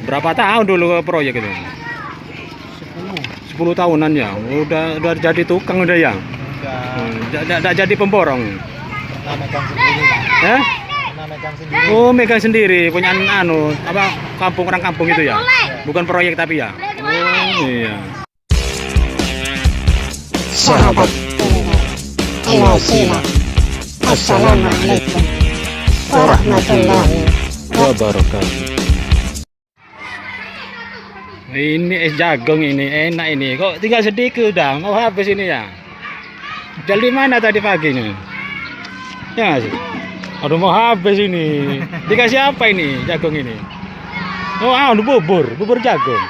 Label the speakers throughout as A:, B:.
A: Berapa tahun dulu proyek itu? 10 tahunan ya. Udah jadi tukang udah ya. Udah jadi pemborong.
B: Pernah megang sendiri.
A: Eh?
B: Pernah megang sendiri.
A: Oh, megang sendiri, punya kampung orang kampung itu ya. Bukan proyek tapi ya. Oh iya.
C: Sahabat Elosina, Assalamualaikum warahmatullahi
A: Wabarakatuh. Ini es jagung ini enak ini. Kok tinggal sedikit udah mau habis ini ya. Jual di mana tadi paginya? Ya sih. Aduh mau habis ini. Dikasih apa ini jagung ini? Oh, bubur jagung.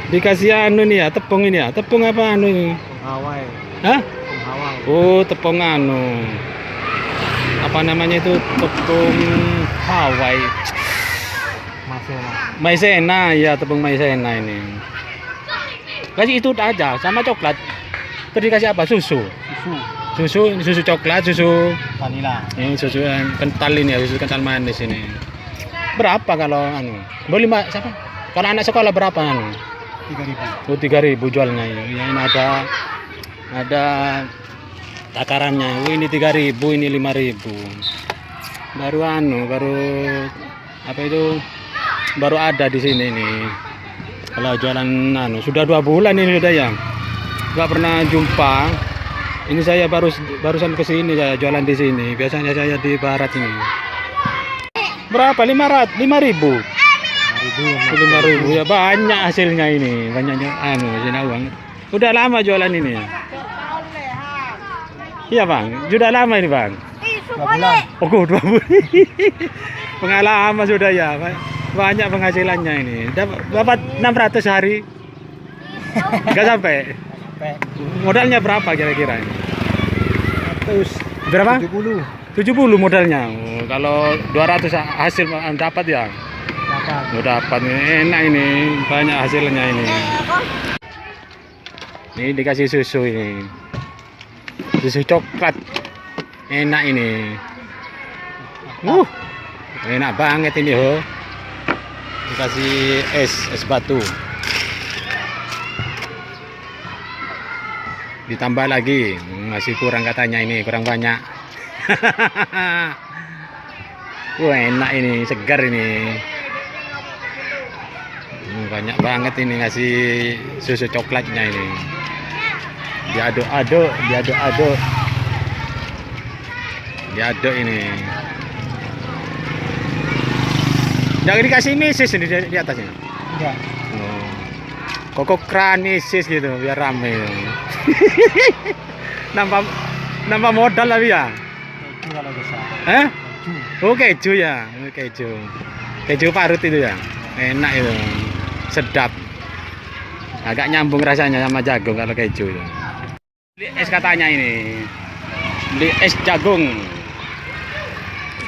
A: Dikasih anu nih ya, tepung ini ya. Tepung apa anu ini?
B: Hawai.
A: Hah?
B: Hawai.
A: Oh, tepung anu. Apa namanya itu? Tepung Hawaii. Maizena, ya tepung maizena ini. Kasih itu aja sama coklat. Terus dikasih apa? Susu. Susu coklat, susu
B: Vanila.
A: ini susu yang kental ini ya, susu kental manis ini. Berapa kalau anu? Boleh siapa? Kalau anak sekolah berapa anu?
B: 3.000.
A: Oh, 3.000 jualnya ya. Ini ada takarannya. Oh, ini 3.000, ini 5.000. Baru apa itu? Baru ada di sini nih. Kalau jualan sudah 2 bulan ini udah ya. Nggak pernah jumpa. Ini saya barusan ke sini saya jualan di sini. Biasanya saya di barat ini. Berapa? 5.000. 5.000 ya, banyak hasilnya ini. Banyaknya sini uang. Udah lama jualan ini. Iya, Bang. Sudah lama ini, Bang.
B: 2 bulan.
A: Oh, 2 bulan. Pengalaman sudah ya. Banyak penghasilannya ini. Dapat 600 sehari. Enggak sampai. Modalnya berapa kira-kira ini?
B: 100.
A: Berapa?
B: 70.
A: 70 modalnya. Oh, kalau 200 hasil dapat ya.
B: Dapat.
A: Oh, dapat. Enak ini. Banyak hasilnya ini. Ini dikasih susu ini. Susu coklat. Enak ini. Enak banget ini, ho. Dikasih es batu. Ditambah lagi, masih kurang katanya ini, kurang banyak. Wah, enak ini, segar ini. Banyak banget ini ngasih susu coklatnya ini. Diaduk-aduk ini. Jangan dikasih misis ini di atasnya.
B: Enggak.
A: Oh. Koko kran misis gitu biar rame. nambah modal lah ya.
B: Keju kalau bisa.
A: Keju. Oh, keju ya. Keju parut itu ya. Enak itu. Sedap. Agak nyambung rasanya sama jagung kalau keju itu. Beli es katanya ini. Beli es jagung.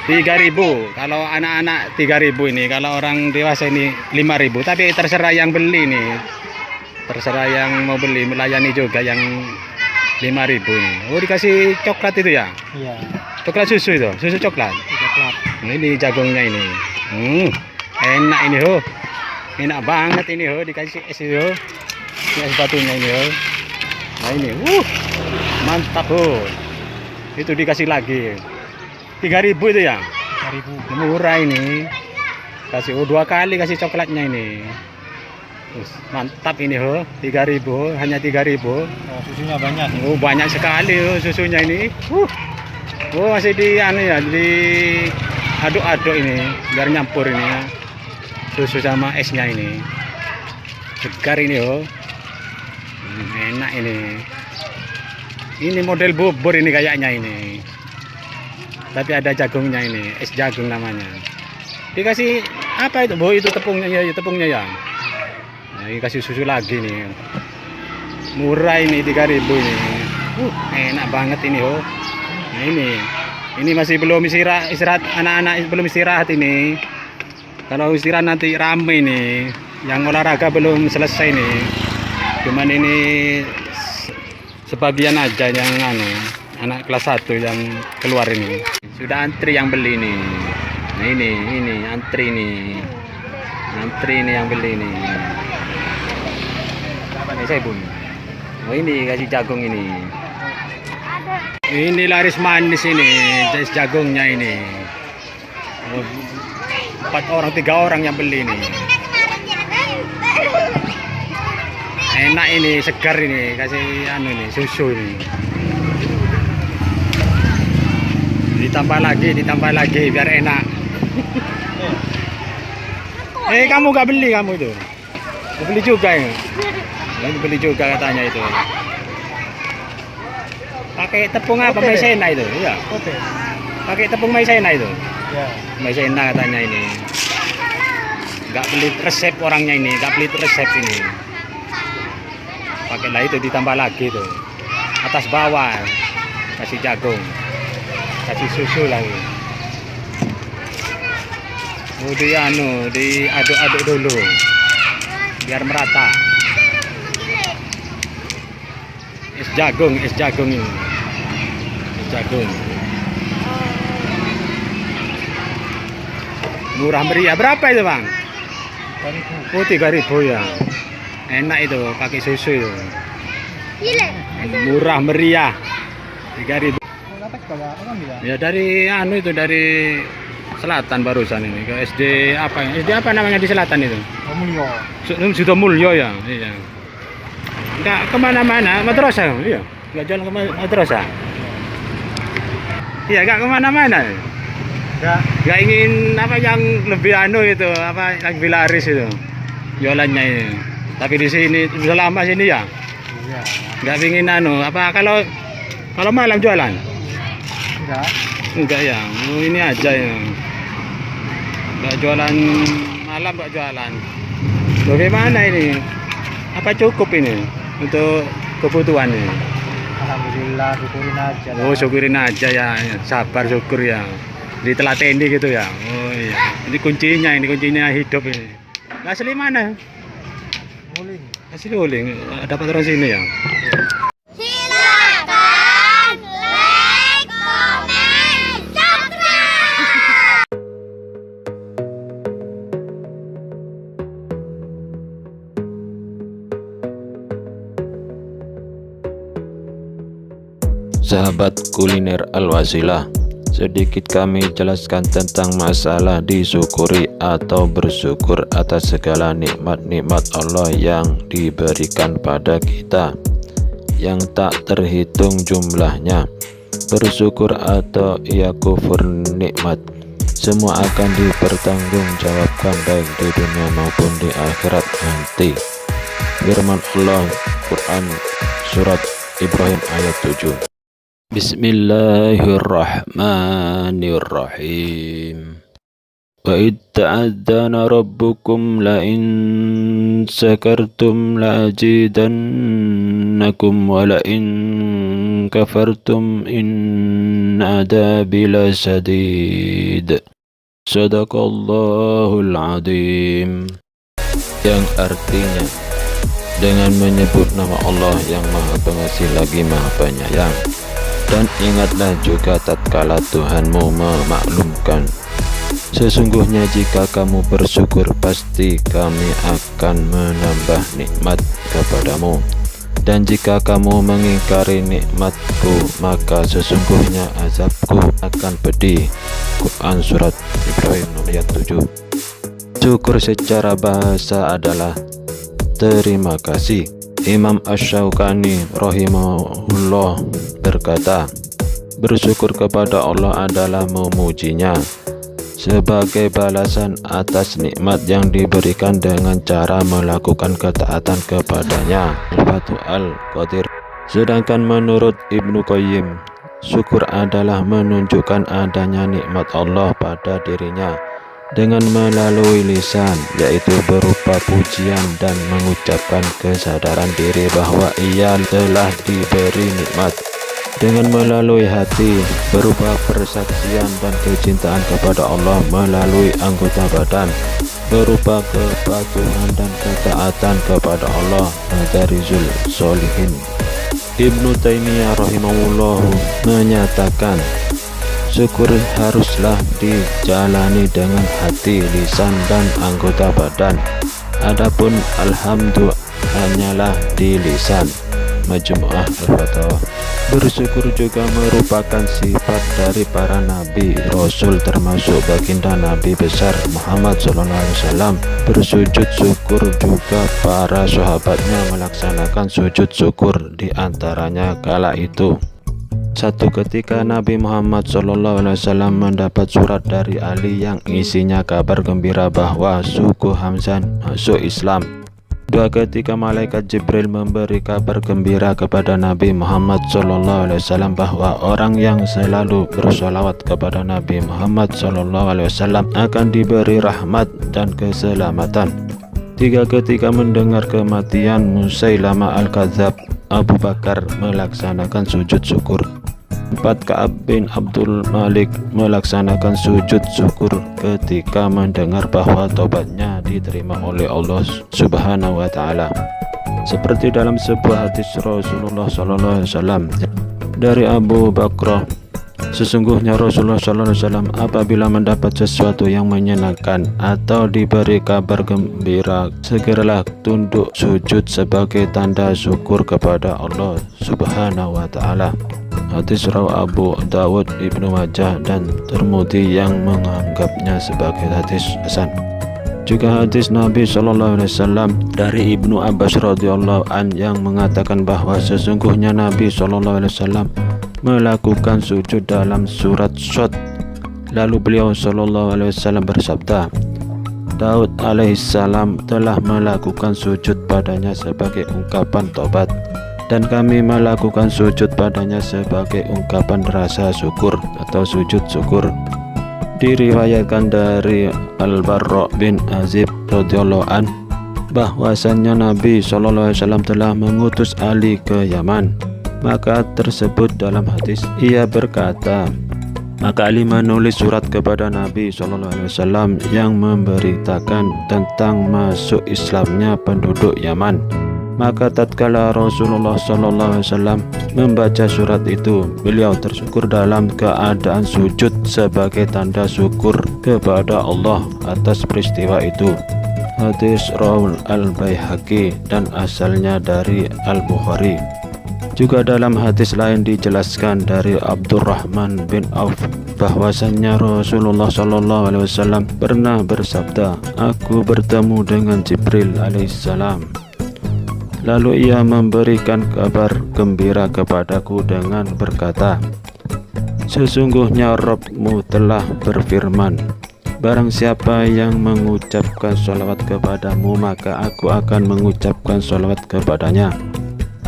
A: 3.000. Kalau anak-anak 3.000 ini, kalau orang dewasa ini 5.000. Tapi terserah yang beli nih. Terserah yang mau beli, melayani juga yang 5.000 ini. Oh, dikasih coklat itu ya?
B: Iya.
A: Coklat susu itu, susu coklat.
B: Coklat.
A: Ini jagungnya ini. Enak ini, ho. Enak banget ini, ho, dikasih es itu. Ini es batunya ini, ho. Nah ini, mantap, ho. Itu dikasih lagi. 3.000 itu ya?
B: 3.000.
A: Murah ini. Kasih 2 kali kasih coklatnya ini. Mantap ini, ho. 3.000, hanya 3.000.
B: Oh, susunya banyak.
A: Oh, banyak sekali, ho, susunya ini. Oh, masih di aduk-aduk ini biar nyampur ini ya. Susu sama esnya ini. Segar ini, ho. Enak ini. Ini model bubur ini kayaknya ini. Tapi ada jagungnya ini, es jagung namanya. Dikasih apa itu? Oh, itu tepungnya ya, ya. Nah, dikasih susu lagi nih. Murah ini 3.000 ini. Enak banget ini, ho. Nah, ini masih belum istirahat anak-anak belum istirahat ini. Kalau istirahat nanti rame ini. Yang olahraga belum selesai nih. Cuman ini sebagian aja yang anak kelas 1 yang keluar ini. Sudah antri yang beli nih. Nah ini antri nih. Antri nih yang beli nih. Apa nih saya bun? Oh ini kasih jagung ini. Ini laris manis ini, jas jagungnya ini. Oh, 3 orang yang beli nih. Enak ini, segar ini, kasih anu ini, susu ini. Ditambah lagi biar enak. Kamu gak beli kamu itu? Beli juga ya? Beli juga katanya itu. Pakai tepung apa maizena itu? Iya. Pakai tepung maizena itu?
B: Ya.
A: Maizena katanya ini. Gak beli resep orangnya ini, gak beli resep ini. Pakailah itu ditambah lagi tuh. Atas bawah kasih jagung. Kasih susu lagi. Oh, diaduk-aduk dulu biar merata. Es jagung ini. Es jagung. Murah meriah. Berapa itu, Bang?
B: 3.000.
A: Oh, 3.000 ya. Enak itu pakai susu itu. Murah meriah. 3.000. Ya dari dari selatan barusan ini ke SD apa ya? SD apa namanya di selatan itu?
B: Mulyo.
A: Sudomulyo ya. Iya. Enggak kemana-mana, madrasah. Iya. Enggak jalan ke madrasah. Iya, enggak kemana-mana. Enggak ingin apa yang lebih itu, apa yang lebih laris itu. Jualannya ini. Tapi di sini sudah lama sini ya.
B: Iya.
A: Enggak ingin apa kalau malam jualan? Enggak ya. Oh, ini aja ya. Enggak jualan malam, enggak jualan. Bagaimana ini? Apa cukup ini untuk kebutuhan ini?
B: Alhamdulillah, syukurin aja.
A: Oh, syukurin aja ya. Sabar syukur ya. Ditelateni gitu ya. Oh iya. Ini kuncinya hidup ini. Asli mana?
B: Nguling.
A: Asli uling. Dapat orang sini ya.
C: Silakan like, komen, subscribe.
D: Sahabat kuliner Al-Wasilah, sedikit kami jelaskan tentang masalah disyukuri atau bersyukur atas segala nikmat-nikmat Allah yang diberikan pada kita yang tak terhitung jumlahnya. Bersyukur atau ia kufur nikmat, semua akan dipertanggungjawabkan baik di dunia maupun di akhirat nanti. Firman Allah Quran Surat Ibrahim ayat 7. Bismillahirrahmanirrahim. Wa idh ta'adzana rabbukum la in sakartum la azidannakum wa la in kafartum inna adabi lasadid. Sadaqallahul azim. Yang artinya, dengan menyebut nama Allah yang Maha Pengasih lagi Maha Penyayang. Dan ingatlah juga tatkala Tuhanmu memaklumkan, sesungguhnya jika kamu bersyukur pasti kami akan menambah nikmat kepadamu, dan jika kamu mengingkari nikmatku maka sesungguhnya azabku akan pedih. Quran Surat Ibrahim ayat 7. Syukur secara bahasa adalah terima kasih. Imam Asy-Syaukani rahimahullah berkata, bersyukur kepada Allah adalah memujinya sebagai balasan atas nikmat yang diberikan dengan cara melakukan ketaatan kepadanya. Al-Fathul Al-Qadir. Sedangkan menurut Ibnu Qayyim, syukur adalah menunjukkan adanya nikmat Allah pada dirinya dengan melalui lisan, yaitu berupa pujian dan mengucapkan kesadaran diri bahwa ia telah diberi nikmat, dengan melalui hati berupa persaksian dan kecintaan kepada Allah melalui anggota badan berupa kepatuhan dan ketaatan kepada Allah. Madarijul Sholihin. Ibnu Taimiyah rahimahullah menyatakan, Syukur haruslah dijalani dengan hati, lisan, dan anggota badan. Adapun alhamdulillah hanyalah di lisan. Majmu'ah Al-Fatawa. Bersyukur juga merupakan sifat dari para nabi rasul, termasuk baginda Nabi besar Muhammad SAW. Bersujud syukur juga para sahabatnya melaksanakan sujud syukur, di antaranya kala itu. Satu ketika Nabi Muhammad SAW mendapat surat dari Ali yang isinya kabar gembira bahwa suku Hamzah masuk Islam. Dua ketika malaikat Jibril memberi kabar gembira kepada Nabi Muhammad SAW bahwa orang yang selalu bersolawat kepada Nabi Muhammad SAW akan diberi rahmat dan keselamatan. Tiga ketika mendengar kematian Musailamah Al-Kadzab, Abu Bakar melaksanakan sujud syukur. 4. Ka'ab bin Abdul Malik melaksanakan sujud syukur ketika mendengar bahwa tobatnya diterima oleh Allah Subhanahu wa Ta'ala. Seperti dalam sebuah hadis Rasulullah SAW dari Abu Bakrah, sesungguhnya Rasulullah SAW apabila mendapat sesuatu yang menyenangkan atau diberi kabar gembira, segeralah tunduk sujud sebagai tanda syukur kepada Allah Subhanahu wa Ta'ala. Hadis rawi Abu Dawud, Ibnu Majah, dan Tirmidzi yang menganggapnya sebagai hadis hasan. Juga hadis Nabi SAW dari Ibnu Abbas radhiyallahu an yang mengatakan bahwa sesungguhnya Nabi SAW melakukan sujud dalam surat Shad. Lalu beliau SAW bersabda, Daud alaihissalam telah melakukan sujud padanya sebagai ungkapan tobat, dan kami melakukan sujud padanya sebagai ungkapan rasa syukur atau sujud syukur. Diriwayatkan dari Al-Barra bin Azib radhiyallahu an bahwasannya Nabi SAW telah mengutus Ali ke Yaman. Maka tersebut dalam hadis, ia berkata, maka Ali menulis surat kepada Nabi SAW yang memberitakan tentang masuk Islamnya penduduk Yaman. Maka tatkala Rasulullah SAW membaca surat itu, beliau tersyukur dalam keadaan sujud sebagai tanda syukur kepada Allah atas peristiwa itu. Hadis rawi Al-Baihaqi dan asalnya dari Al-Bukhari. Juga dalam hadis lain dijelaskan dari Abdurrahman bin Auf bahwasannya Rasulullah SAW pernah bersabda, aku bertemu dengan Jibril alaihissalam. Lalu ia memberikan kabar gembira kepadaku dengan berkata, sesungguhnya Rabbmu telah berfirman, barang siapa yang mengucapkan sholawat kepadamu, maka aku akan mengucapkan sholawat kepadanya.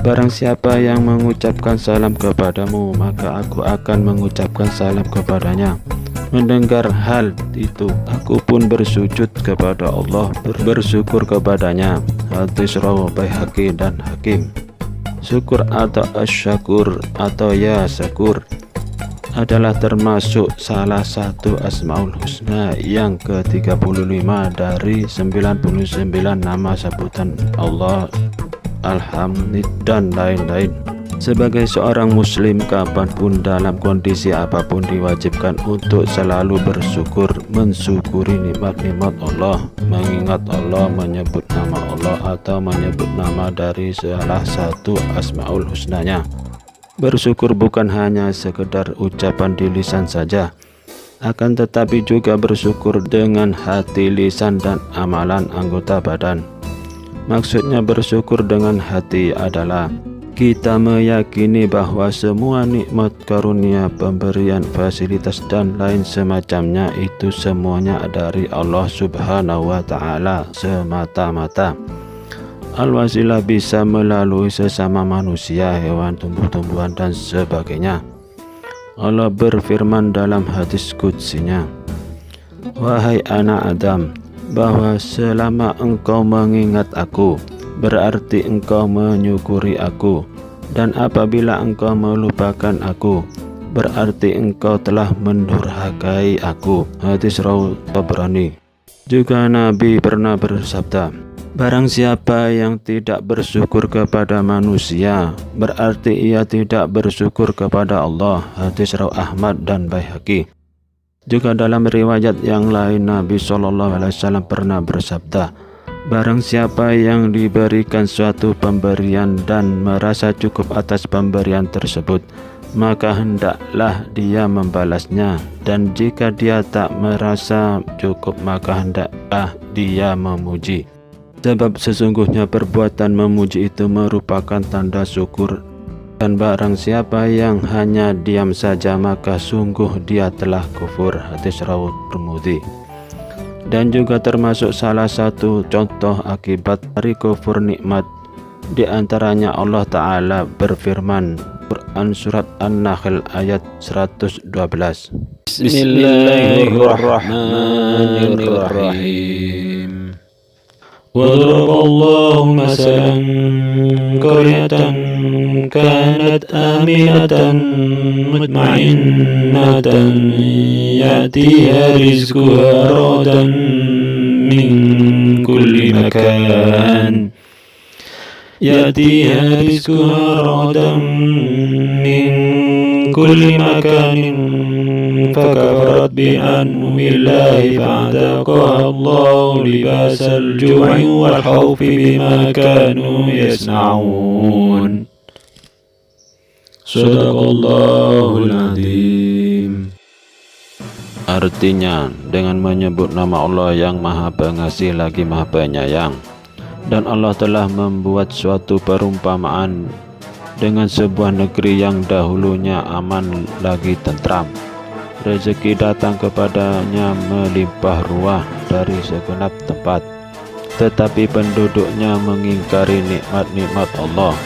D: Barang siapa yang mengucapkan salam kepadamu, maka aku akan mengucapkan salam kepadanya. Mendengar hal itu, aku pun bersujud kepada Allah, bersyukur kepadanya. Hadis rawi Baihaqi dan Hakim. Syukur atau asyakur atau ya syakur adalah termasuk salah satu Asmaul Husna yang ke-35 dari 99 nama sebutan Allah, Alhamd, dan lain-lain. Sebagai seorang muslim, kapanpun dalam kondisi apapun diwajibkan untuk selalu bersyukur, mensyukuri nikmat-nikmat Allah, mengingat Allah, menyebut nama Allah atau menyebut nama dari salah satu Asmaul Husnanya. Bersyukur bukan hanya sekedar ucapan di lisan saja, akan tetapi juga bersyukur dengan hati, lisan, dan amalan anggota badan. Maksudnya bersyukur dengan hati adalah kita meyakini bahwa semua nikmat, karunia, pemberian, fasilitas, dan lain semacamnya itu semuanya dari Allah Subhanahu wa Ta'ala semata-mata. Al-wasilah bisa melalui sesama manusia, hewan, tumbuh-tumbuhan, dan sebagainya. Allah berfirman dalam hadis qudsinya, wahai anak Adam, bahwa selama engkau mengingat aku, berarti engkau menyukuri aku, dan apabila engkau melupakan aku, berarti engkau telah mendurhakai aku. Hadis rawi Tabrani. Juga Nabi pernah bersabda, Barang siapa yang tidak bersyukur kepada manusia, berarti ia tidak bersyukur kepada Allah. Hadis riwayat Ahmad dan Baihaqi. Juga dalam riwayat yang lain Nabi SAW pernah bersabda, barang siapa yang diberikan suatu pemberian dan merasa cukup atas pemberian tersebut, maka hendaklah dia membalasnya, dan jika dia tak merasa cukup maka hendaklah dia memuji. Sebab sesungguhnya perbuatan memuji itu merupakan tanda syukur, dan barang siapa yang hanya diam saja maka sungguh dia telah kufur. Hadis riwayat Tirmidzi. Dan juga termasuk salah satu contoh akibat dari kufur nikmat, di antaranya Allah Ta'ala berfirman, Quran Surat An-Nahl ayat 112. Bismillahirrahmanirrahim. وضرب الله مثلا قرية كانت آمنة مطمئنة يأتيها رزقها رغدا من كل مكان فكفرت بأنعم الله فأذاقها الله لباس الجوع والخوف بما كانوا يصنعون. Sadaqallahul Azim. Artinya, dengan menyebut nama Allah yang Maha Pengasih lagi Maha Penyayang, dan Allah telah membuat suatu perumpamaan dengan sebuah negeri yang dahulunya aman lagi tentram. Rezeki datang kepadanya melimpah ruah dari segenap tempat, tetapi penduduknya mengingkari nikmat-nikmat Allah.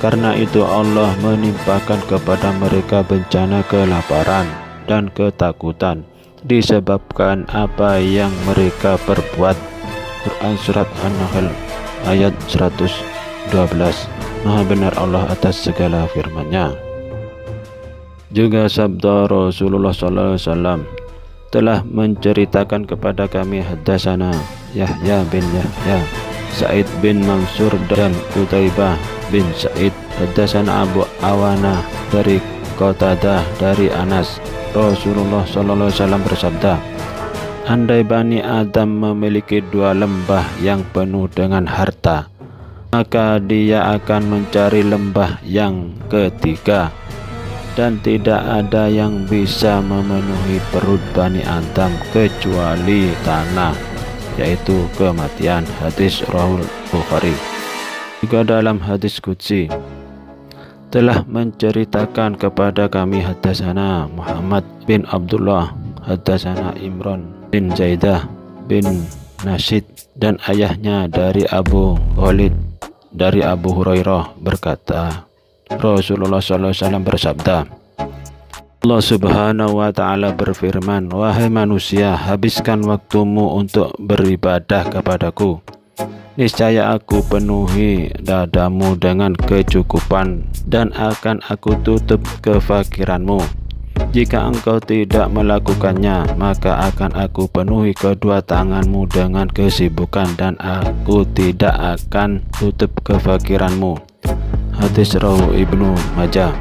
D: Karena itu Allah menimpakan kepada mereka bencana kelaparan dan ketakutan disebabkan apa yang mereka perbuat. Quran Surat An-Nahl ayat 112. Maha benar Allah atas segala firman-Nya. Juga sabda Rasulullah SAW telah menceritakan kepada kami, haddatsana Yahya bin Yahya, Sa'id bin Mansur dan Qutaibah bin Sa'id. Haddatsana Abu Awana dari Qatadah dari Anas. Rasulullah SAW bersabda, andai Bani Adam memiliki dua lembah yang penuh dengan harta, maka dia akan mencari lembah yang ketiga, dan tidak ada yang bisa memenuhi perut Bani Adam kecuali tanah, yaitu kematian. Hadis riwayat Bukhari. Juga dalam hadis qudsi telah menceritakan kepada kami, haddatsana Muhammad bin Abdullah, haddatsana Imran bin Zaidah bin Nasid, dan ayahnya dari Abu Khalid dari Abu Hurairah berkata, Rasulullah SAW bersabda, Allah Subhanahu wa Ta'ala berfirman, wahai manusia, habiskan waktumu untuk beribadah kepadaku. Niscaya aku penuhi dadamu dengan kecukupan dan akan aku tutup kefakiranmu. Jika engkau tidak melakukannya, maka akan aku penuhi kedua tanganmu dengan kesibukan dan aku tidak akan tutup kefakiranmu. Hadis riwayat Ibnu Majah.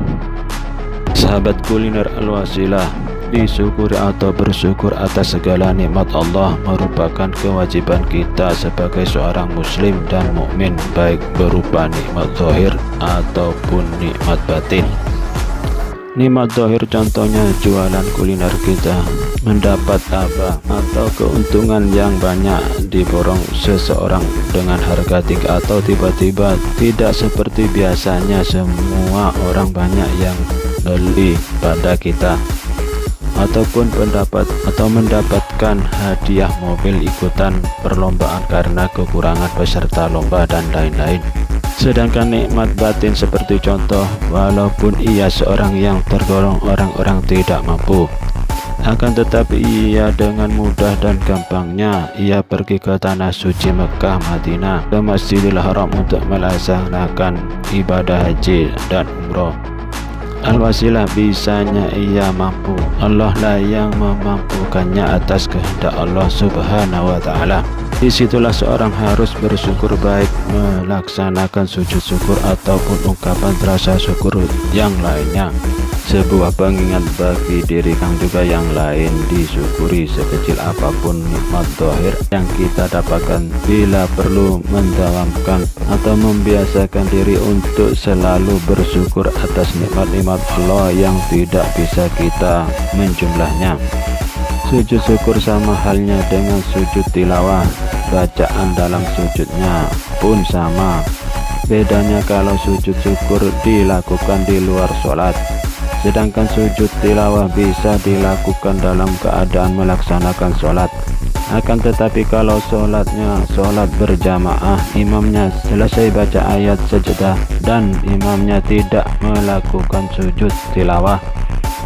D: Sahabat kuliner Al-Wasilah, disyukuri atau bersyukur atas segala nikmat Allah merupakan kewajiban kita sebagai seorang muslim dan mukmin, baik berupa nikmat zahir ataupun nikmat batin. Nikmat zahir contohnya jualan kuliner kita mendapat apa atau keuntungan yang banyak diborong seseorang dengan harga tinggi, atau tiba-tiba tidak seperti biasanya semua orang banyak yang beli pada kita, ataupun mendapatkan hadiah mobil ikutan perlombaan karena kekurangan peserta lomba dan lain-lain. Sedangkan nikmat batin seperti contoh, walaupun ia seorang yang tergolong orang-orang tidak mampu, akan tetapi ia dengan mudah dan gampangnya ia pergi ke tanah suci Mekah, Madinah, ke Masjidil Haram untuk melaksanakan ibadah haji dan umroh. Al-wasilah bisanya ia mampu, Allah lah yang memampukannya atas kehendak Allah Subhanahu wa Ta'ala. Disitulah seorang harus bersyukur baik melaksanakan sujud syukur ataupun ungkapan rasa syukur yang lainnya. Sebuah pengingat bagi diri kang juga yang lain disyukuri sekecil apapun nikmat zahir yang kita dapatkan, bila perlu mendawamkan atau membiasakan diri untuk selalu bersyukur atas nikmat-nikmat Allah yang tidak bisa kita menjumlahnya. Sujud syukur sama halnya dengan sujud tilawah, bacaan dalam sujudnya pun sama. Bedanya kalau sujud syukur dilakukan di luar sholat, sedangkan sujud tilawah bisa dilakukan dalam keadaan melaksanakan sholat. Akan tetapi kalau sholat berjamaah, imamnya selesai baca ayat sajadah dan imamnya tidak melakukan sujud tilawah,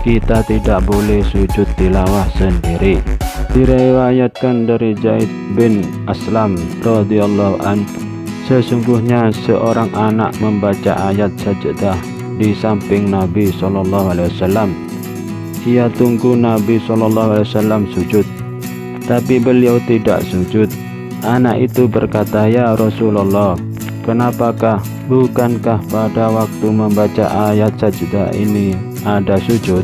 D: kita tidak boleh sujud tilawah sendiri. Diriwayatkan dari Zaid bin Aslam radhiyallahu an, sesungguhnya seorang anak membaca ayat sajadah di samping Nabi SAW. Ia tunggu Nabi SAW sujud, tapi beliau tidak sujud. Anak itu berkata, "Ya Rasulullah, kenapakah? Bukankah pada waktu membaca ayat sajadah ini ada sujud?"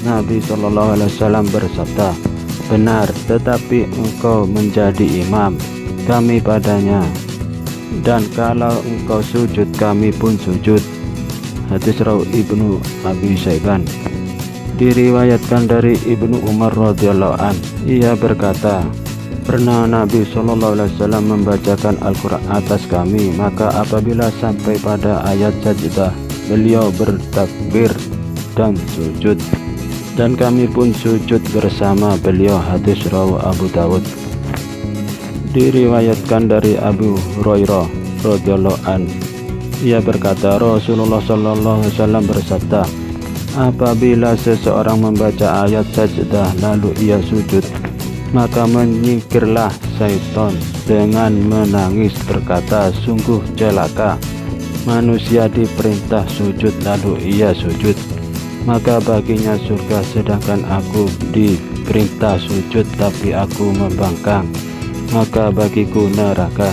D: Nabi SAW bersabda, "Benar, tetapi engkau menjadi imam kami padanya, dan kalau engkau sujud kami pun sujud." Hadis rawi Ibnu Abi Saiban. Diriwayatkan dari Ibnu Umar radhiyallahu an, ia berkata, pernah Nabi SAW membacakan Al-Quran atas kami, maka apabila sampai pada ayat sajadah, beliau bertakbir dan sujud, dan kami pun sujud bersama beliau. Hadis rawi Abu Dawud. Diriwayatkan dari Abu Hurairah radhiyallahu an, ia berkata, Rasulullah SAW bersabda, apabila seseorang membaca ayat sajadah lalu ia sujud, maka menyingkirlah syaitan dengan menangis berkata, sungguh celaka manusia diperintah sujud lalu ia sujud, maka baginya surga, sedangkan aku diperintah sujud tapi aku membangkang, maka bagiku neraka.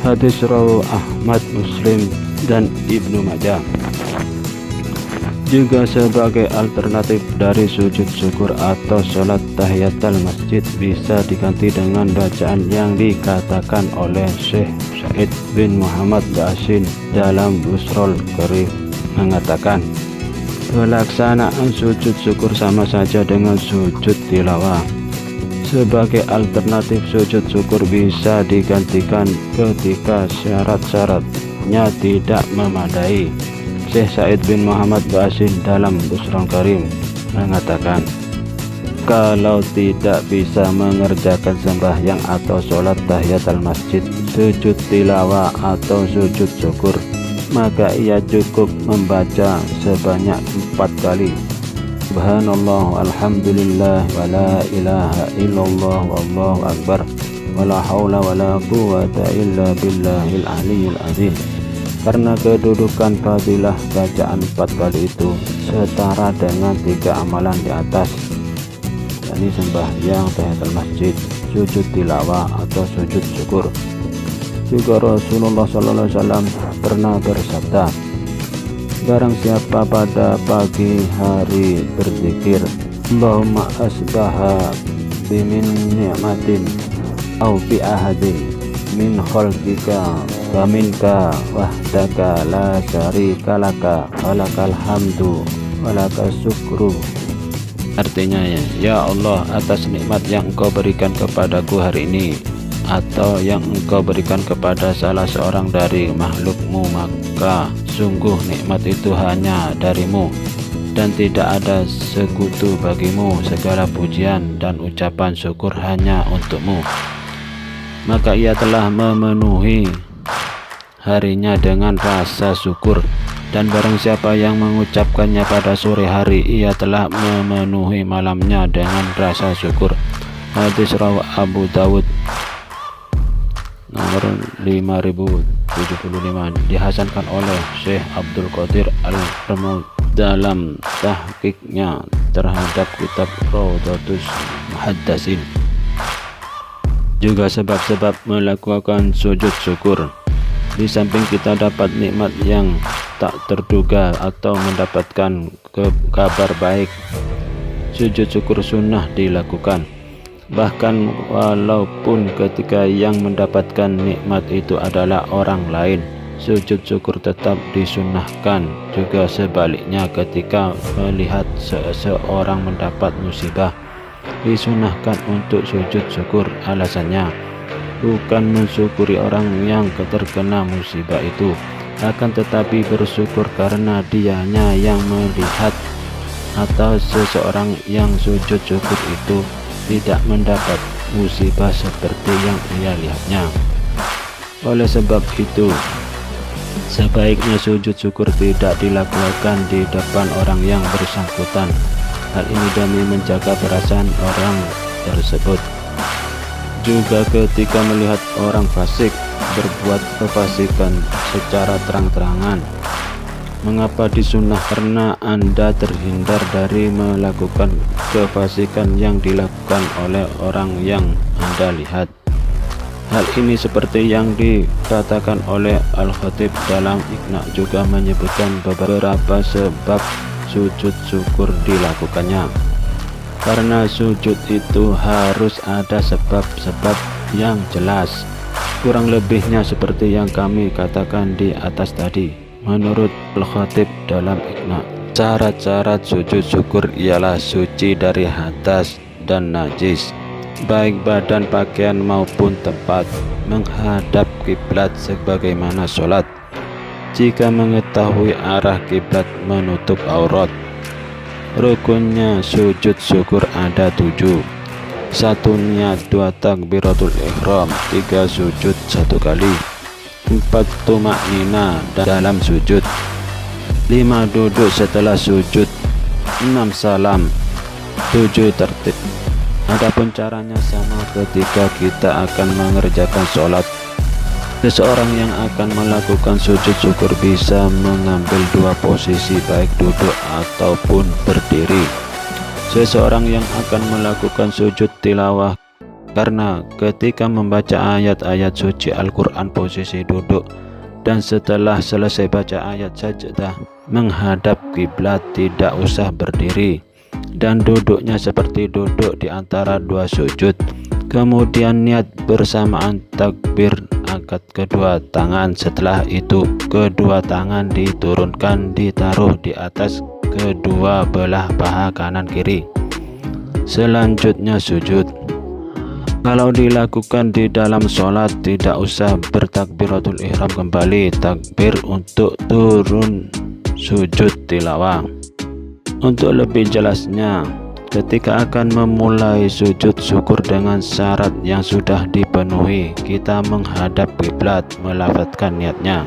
D: Hadis rawi Ahmad, Muslim, dan Ibnu Majah. Juga sebagai alternatif dari sujud syukur atau sholat tahiyatul masjid, bisa diganti dengan bacaan yang dikatakan oleh Syekh Said bin Muhammad Basin dalam Busrul Karim, mengatakan, pelaksanaan sujud syukur sama saja dengan sujud tilawah. Sebagai alternatif, sujud syukur bisa digantikan ketika syarat-syaratnya tidak memadai. Syekh Said bin Muhammad Basin dalam Busrul Karim mengatakan, kalau tidak bisa mengerjakan sembahyang atau sholat tahiyatul masjid, sujud tilawah atau sujud syukur, maka ia cukup membaca sebanyak 4 kali. Subhanallah, alhamdulillah, wa la ilaha illallah, wallahu akbar, wa la hawla wa la quwata illa billahil aliyyil azim. Karena kedudukan fadilah bacaan 4 kali itu setara dengan 3 amalan di atas, yakni sembahyang tahiyatul masjid, sujud tilawah atau sujud syukur. Juga Rasulullah SAW pernah bersabda, barang siapa pada pagi hari berzikir, Allahumma asbaha bimin ni'matin au bi ahadin min khalqika wa minka wahdaka la syarika laka walakal hamdu walakal syukru. Artinya, ya Allah, atas nikmat yang engkau berikan kepadaku hari ini atau yang engkau berikan kepada salah seorang dari makhlukmu, maka sungguh nikmat itu hanya darimu dan tidak ada sekutu bagimu, segala pujian dan ucapan syukur hanya untukmu. Maka ia telah memenuhi harinya dengan rasa syukur, dan barang siapa yang mengucapkannya pada sore hari, ia telah memenuhi malamnya dengan rasa syukur. Hadis rawi Abu Dawud nomor 5075, dihasankan oleh Syekh Abdul Qadir Al-Ramud dalam tahqiqnya terhadap kitab Rawdatus Muhaddatsin. Juga sebab-sebab melakukan sujud syukur. Di samping kita dapat nikmat yang tak terduga atau mendapatkan kabar baik, sujud syukur sunnah dilakukan. Bahkan walaupun ketika yang mendapatkan nikmat itu adalah orang lain, sujud syukur tetap disunnahkan. Juga sebaliknya, ketika melihat seseorang mendapat musibah, disunnahkan untuk sujud syukur. Alasannya bukan mensyukuri orang yang terkena musibah itu, akan tetapi bersyukur karena dianya yang melihat atau seseorang yang sujud syukur itu tidak mendapat musibah seperti yang ia lihatnya. Oleh sebab itu, sebaiknya sujud syukur tidak dilakukan di depan orang yang bersangkutan. Hal ini demi menjaga perasaan orang tersebut. Juga ketika melihat orang fasik berbuat kefasikan secara terang-terangan. Mengapa disunnah? Karena Anda terhindar dari melakukan kefasikan yang dilakukan oleh orang yang Anda lihat. Hal ini seperti yang dikatakan oleh Al-Khatib dalam Iqna, juga menyebutkan beberapa sebab sujud syukur dilakukannya. Karena sujud itu harus ada sebab-sebab yang jelas. Kurang lebihnya seperti yang kami katakan di atas tadi. Menurut Al-Khatib dalam Iqna, syarat-syarat sujud syukur ialah suci dari hadas dan najis, baik badan, pakaian maupun tempat, menghadap kiblat sebagaimana sholat, jika mengetahui arah kiblat, menutup aurat. Rukunnya sujud syukur ada 7. 1 niat, 2 takbiratul ihram, 3 sujud 1 kali, 4 tumaknina dalam sujud, 5 duduk setelah sujud, 6 salam, 7 tertib. Adapun caranya sama ketika kita akan mengerjakan sholat. Seseorang yang akan melakukan sujud syukur bisa mengambil 2 posisi, baik duduk ataupun berdiri. Seseorang yang akan melakukan sujud tilawah, karena ketika membaca ayat-ayat suci Al-Quran posisi duduk, dan setelah selesai baca ayat sajdah menghadap kiblat, tidak usah berdiri, dan duduknya seperti duduk di antara 2 sujud. Kemudian niat bersamaan takbir, angkat kedua tangan. Setelah itu kedua tangan diturunkan, ditaruh di atas kedua belah paha kanan kiri. Selanjutnya sujud. Kalau dilakukan di dalam sholat, tidak usah bertakbiratul ihram kembali, takbir untuk turun sujud tilawah. Untuk lebih jelasnya, ketika akan memulai sujud syukur dengan syarat yang sudah dipenuhi, kita menghadap kiblat, melafadzkan niatnya,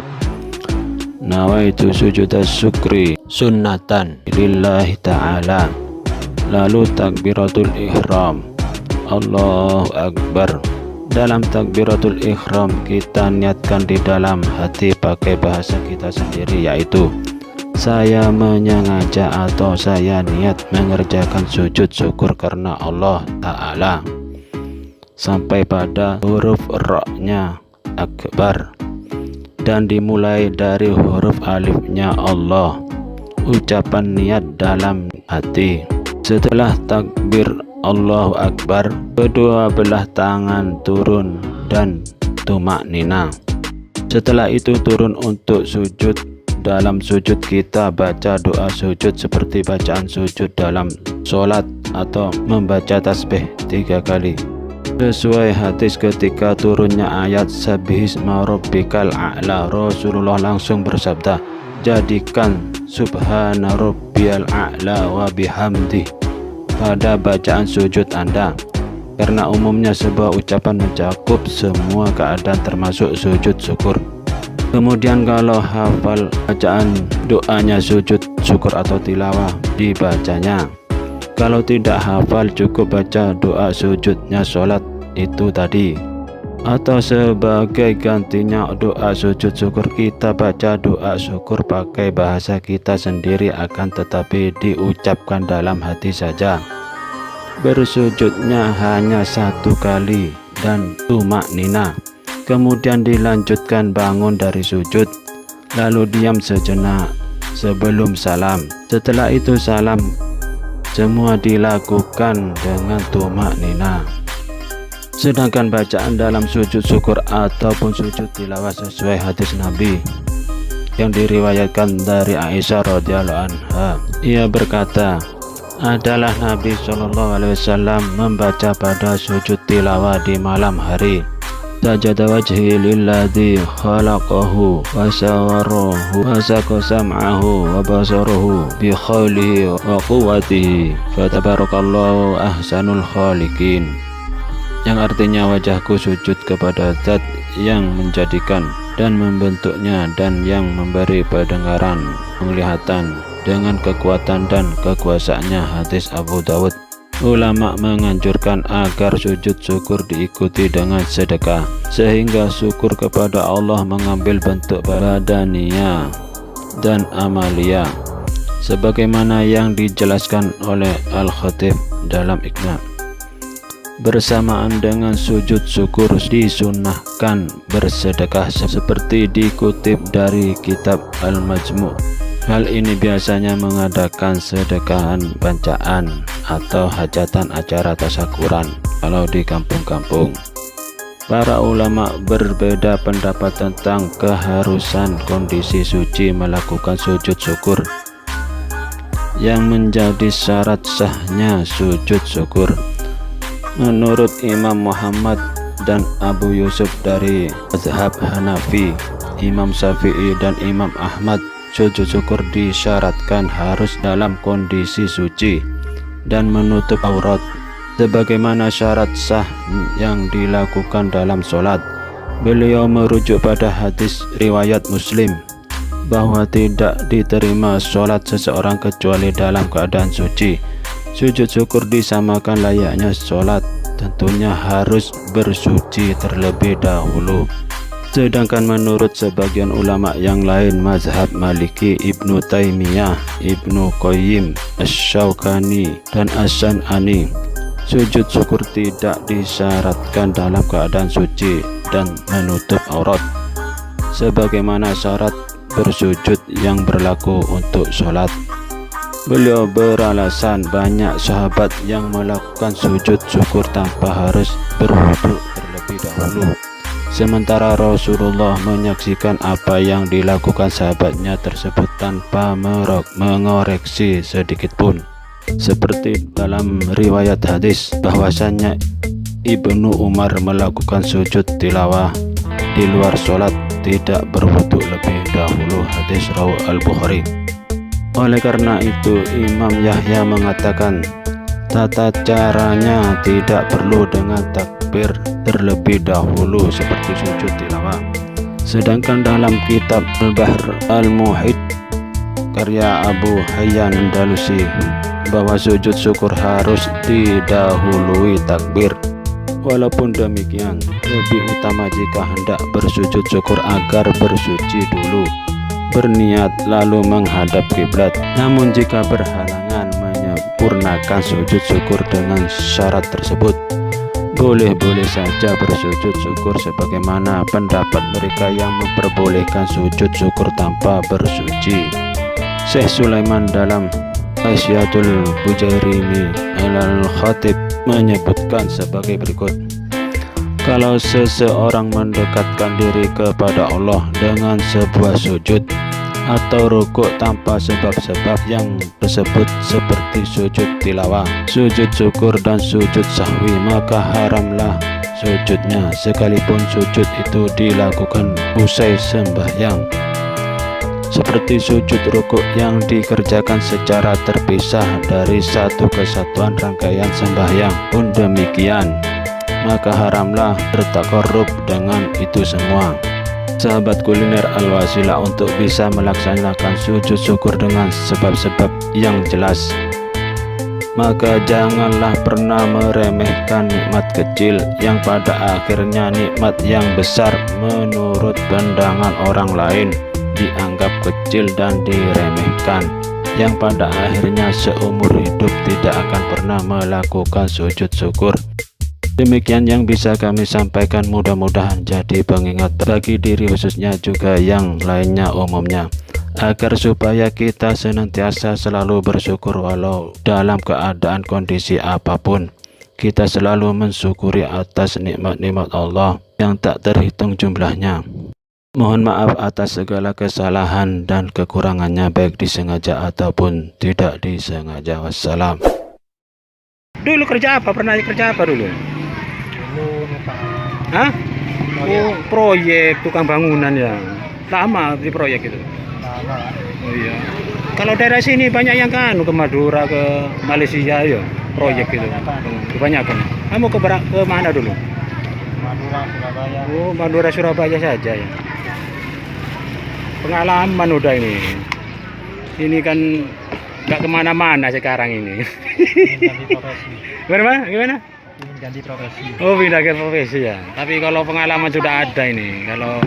D: nawaitu sujud syukri sunnatan lillahi ta'ala, lalu takbiratul ihram, Allahu Akbar. Dalam takbiratul ihram kita niatkan di dalam hati pakai bahasa kita sendiri, yaitu saya menyengaja atau saya niat mengerjakan sujud syukur karena Allah Ta'ala, sampai pada huruf ra-nya akbar, dan dimulai dari huruf alifnya Allah. Ucapan niat dalam hati. Setelah takbir Allahu Akbar, kedua belah tangan turun dan tumaknina. Setelah itu turun untuk sujud. Dalam sujud kita baca doa sujud seperti bacaan sujud dalam sholat atau membaca tasbih 3 kali. Sesuai hadis ketika turunnya ayat Sabbihisma rabbikal a'la, Rasulullah langsung bersabda, jadikan subhana rabbiyal a'la wa bihamdih pada bacaan sujud Anda, karena umumnya sebuah ucapan mencakup semua keadaan termasuk sujud syukur. Kemudian kalau hafal bacaan doanya sujud syukur atau tilawah, dibacanya. Kalau tidak hafal, cukup baca doa sujudnya sholat itu tadi. Atau sebagai gantinya doa sujud syukur, kita baca doa syukur pakai bahasa kita sendiri, akan tetapi diucapkan dalam hati saja. Bersujudnya hanya 1 kali dan tumak nina. Kemudian dilanjutkan bangun dari sujud, lalu diam sejenak sebelum salam. Setelah itu salam. Semua dilakukan dengan tumak nina. Sedangkan bacaan dalam sujud syukur ataupun sujud tilawah sesuai hadis Nabi yang diriwayatkan dari Aisyah radhiyallahu anha. Ia berkata, adalah Nabi SAW membaca pada sujud tilawah di malam hari, sajada wajhi lilladzi khalaqahu wa sawwarahu wa saqa sam'ahu wa basarahu bi khawlihi wa quwwatihi fatabarakallahu ahsanul khaliqin, yang artinya wajahku sujud kepada zat yang menjadikan dan membentuknya dan yang memberi pendengaran, penglihatan dengan kekuatan dan kekuasaannya. Hadis Abu Dawud. Ulama menganjurkan agar sujud syukur diikuti dengan sedekah, sehingga syukur kepada Allah mengambil bentuk badaniyah dan amaliyah, sebagaimana yang dijelaskan oleh Al-Khatib dalam Iqna. Bersamaan dengan sujud syukur disunnahkan bersedekah seperti dikutip dari kitab Al-Majmu'. Hal ini biasanya mengadakan sedekahan bacaan atau hajatan acara tasyakuran kalau di kampung-kampung. Para ulama berbeda pendapat tentang keharusan kondisi suci melakukan sujud syukur yang menjadi syarat sahnya sujud syukur. Menurut Imam Muhammad dan Abu Yusuf dari mazhab Hanafi, Imam Syafi'i dan Imam Ahmad, sujud syukur disyaratkan harus dalam kondisi suci dan menutup aurat, sebagaimana syarat sah yang dilakukan dalam sholat. Beliau merujuk pada hadis riwayat Muslim bahwa tidak diterima sholat seseorang kecuali dalam keadaan suci. Sujud syukur disamakan layaknya sholat, tentunya harus bersuci terlebih dahulu. Sedangkan menurut sebagian ulama yang lain, mazhab Maliki, Ibnu Taimiyah, Ibnu Qayyim, Asy-Syaukani, dan As-San'ani, sujud syukur tidak disyaratkan dalam keadaan suci dan menutup aurat, sebagaimana syarat bersujud yang berlaku untuk sholat. Beliau beralasan banyak sahabat yang melakukan sujud syukur tanpa harus berwudu terlebih dahulu, sementara Rasulullah menyaksikan apa yang dilakukan sahabatnya tersebut tanpa mengoreksi sedikit pun. Seperti dalam riwayat hadis bahwasannya Ibnu Umar melakukan sujud tilawah di luar sholat tidak berwudu lebih dahulu. Hadis riwayat Al-Bukhari. Oleh karena itu Imam Yahya mengatakan tata caranya tidak perlu dengan takbir terlebih dahulu seperti sujud tilawah. Sedangkan dalam kitab Al-Bahr Al-Muhit karya Abu Hayyan Andalusi bahwa sujud syukur harus didahului takbir. Walaupun demikian, lebih utama jika hendak bersujud syukur agar bersuci dulu, berniat lalu menghadap kiblat. Namun jika berhalangan menyempurnakan sujud syukur dengan syarat tersebut, boleh-boleh saja bersujud syukur sebagaimana pendapat mereka yang memperbolehkan sujud syukur tanpa bersuci. Syekh Sulaiman dalam Asyatul Bujairimi Al-Khatib menyebutkan sebagai berikut: kalau seseorang mendekatkan diri kepada Allah dengan sebuah sujud atau rukuk tanpa sebab-sebab yang tersebut seperti sujud tilawah, sujud syukur dan sujud sahwi, maka haramlah sujudnya sekalipun sujud itu dilakukan usai sembahyang. Seperti sujud rukuk yang dikerjakan secara terpisah dari satu kesatuan rangkaian sembahyang pun demikian, maka haramlah bertakarrub dengan itu semua. Sahabat kuliner Al-Wasilah, untuk bisa melaksanakan sujud syukur dengan sebab-sebab yang jelas, maka janganlah pernah meremehkan nikmat kecil yang pada akhirnya nikmat yang besar menurut pandangan orang lain dianggap kecil dan diremehkan, yang pada akhirnya seumur hidup tidak akan pernah melakukan sujud syukur. Demikian yang bisa kami sampaikan, mudah-mudahan jadi pengingat bagi diri khususnya juga yang lainnya umumnya, agar supaya kita senantiasa selalu bersyukur walau dalam keadaan kondisi apapun. Kita selalu mensyukuri atas nikmat-nikmat Allah yang tak terhitung jumlahnya. Mohon maaf atas segala kesalahan dan kekurangannya, baik disengaja ataupun tidak disengaja. Wassalam.
A: Dulu kerja apa? Pernah kerja apa dulu?
B: Dulu numpang
A: Hah?
B: proyek.
A: Oh, proyek tukang bangunan ya. Lama di proyek itu.
B: Lama.
A: Oh iya. Kalau daerah sini banyak yang ke Madura, ke Malaysia ya, proyek itu. Kebanyakan. Kamu ke mana dulu?
B: Madura, Surabaya.
A: Oh, Madura Surabaya saja ya. Pengalaman udah ini. Ini kan nggak kemana-mana sekarang ini.
B: Ingin ganti profesi.
A: Gimana?
B: Ingin ganti profesi.
A: Oh, pindah ke profesi ya. Tapi kalau pengalaman sudah ada ini. Kalau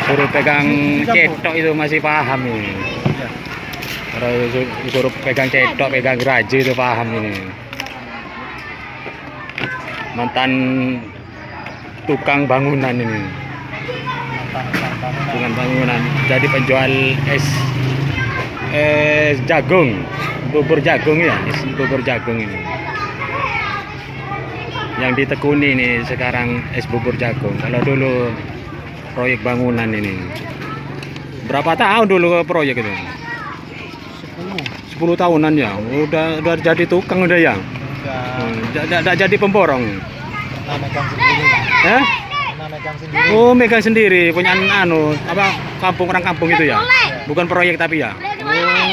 A: suruh pegang cetok itu masih paham ini.
B: Iya.
A: Kalau suruh pegang cetok, pegang geraji itu paham ini. Mantan tukang bangunan ini. Tukang bangunan. Jadi penjual es jagung, bubur jagung ya, es bubur jagung ini. Yang ditekuni nih sekarang es bubur jagung. Kalau dulu proyek bangunan ini. Berapa tahun dulu proyek itu? 10 tahunan ya. Udah jadi tukang udah ya. Udah jadi pemborong.
B: Pernah megang sendiri.
A: Eh?
B: Pernah megang sendiri.
A: Oh, megang sendiri, punya orang kampung itu ya. Bukan proyek tapi ya.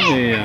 A: Oh iya.